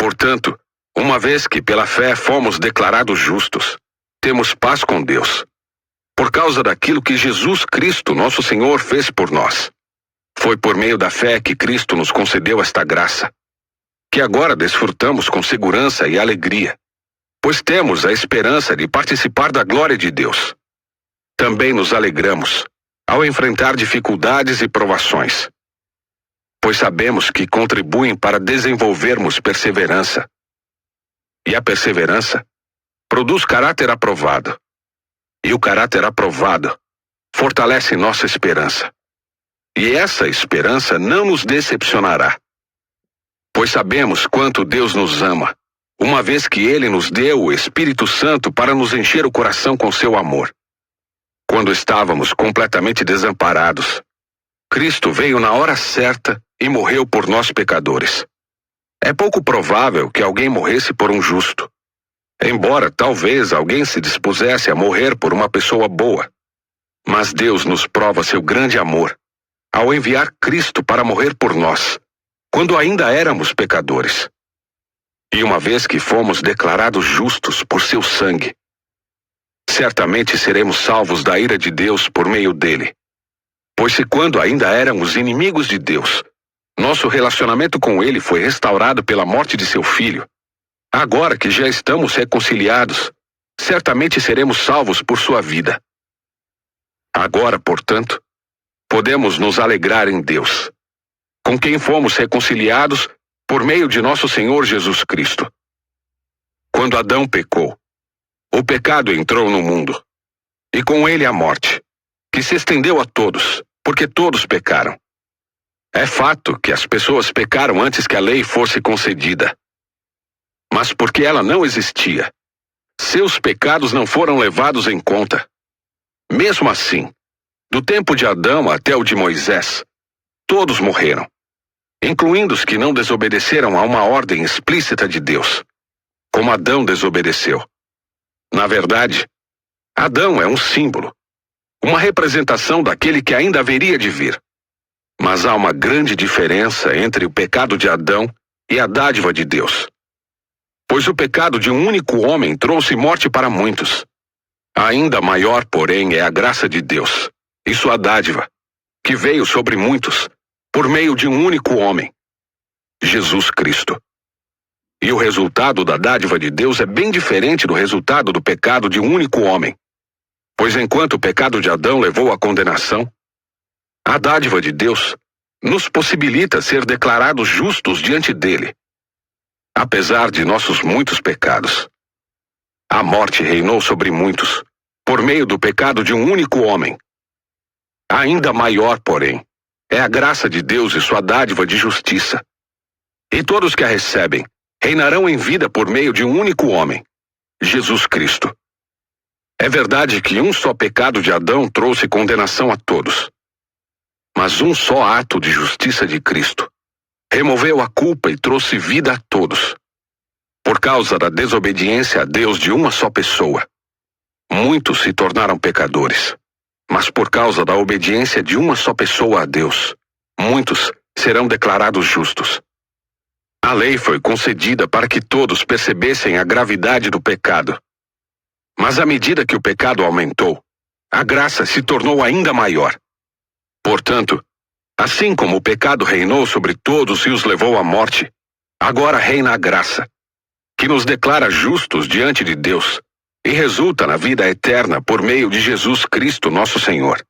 Portanto, uma vez que pela fé fomos declarados justos, temos paz com Deus, por causa daquilo que Jesus Cristo, nosso Senhor, fez por nós. Foi por meio da fé que Cristo nos concedeu esta graça, que agora desfrutamos com segurança e alegria, pois temos a esperança de participar da glória de Deus. Também nos alegramos ao enfrentar dificuldades e provações, pois sabemos que contribuem para desenvolvermos perseverança. E a perseverança produz caráter aprovado. E o caráter aprovado fortalece nossa esperança. E essa esperança não nos decepcionará, pois sabemos quanto Deus nos ama, uma vez que Ele nos deu o Espírito Santo para nos encher o coração com seu amor. Quando estávamos completamente desamparados, Cristo veio na hora certa e morreu por nós pecadores. É pouco provável que alguém morresse por um justo, embora talvez alguém se dispusesse a morrer por uma pessoa boa. Mas Deus nos prova seu grande amor ao enviar Cristo para morrer por nós, quando ainda éramos pecadores. E uma vez que fomos declarados justos por seu sangue, certamente seremos salvos da ira de Deus por meio dele. Pois se quando ainda éramos inimigos de Deus, nosso relacionamento com ele foi restaurado pela morte de seu filho, agora que já estamos reconciliados, certamente seremos salvos por sua vida. Agora, portanto, podemos nos alegrar em Deus, com quem fomos reconciliados por meio de nosso Senhor Jesus Cristo. Quando Adão pecou, o pecado entrou no mundo, e com ele a morte, que se estendeu a todos, porque todos pecaram. É fato que as pessoas pecaram antes que a lei fosse concedida. Mas porque ela não existia, seus pecados não foram levados em conta. Mesmo assim, do tempo de Adão até o de Moisés, todos morreram, incluindo os que não desobedeceram a uma ordem explícita de Deus, como Adão desobedeceu. Na verdade, Adão é um símbolo, uma representação daquele que ainda haveria de vir. Mas há uma grande diferença entre o pecado de Adão e a dádiva de Deus. Pois o pecado de um único homem trouxe morte para muitos. Ainda maior, porém, é a graça de Deus, e sua dádiva, que veio sobre muitos, por meio de um único homem, Jesus Cristo. E o resultado da dádiva de Deus é bem diferente do resultado do pecado de um único homem. Pois enquanto o pecado de Adão levou à condenação, a dádiva de Deus nos possibilita ser declarados justos diante dele. Apesar de nossos muitos pecados, a morte reinou sobre muitos, por meio do pecado de um único homem. Ainda maior, porém, é a graça de Deus e sua dádiva de justiça. E todos que a recebem reinarão em vida por meio de um único homem, Jesus Cristo. É verdade que um só pecado de Adão trouxe condenação a todos. Mas um só ato de justiça de Cristo removeu a culpa e trouxe vida a todos. Por causa da desobediência a Deus de uma só pessoa, muitos se tornaram pecadores. Mas por causa da obediência de uma só pessoa a Deus, muitos serão declarados justos. A lei foi concedida para que todos percebessem a gravidade do pecado. Mas à medida que o pecado aumentou, a graça se tornou ainda maior. Portanto, assim como o pecado reinou sobre todos e os levou à morte, agora reina a graça, que nos declara justos diante de Deus e resulta na vida eterna por meio de Jesus Cristo, nosso Senhor.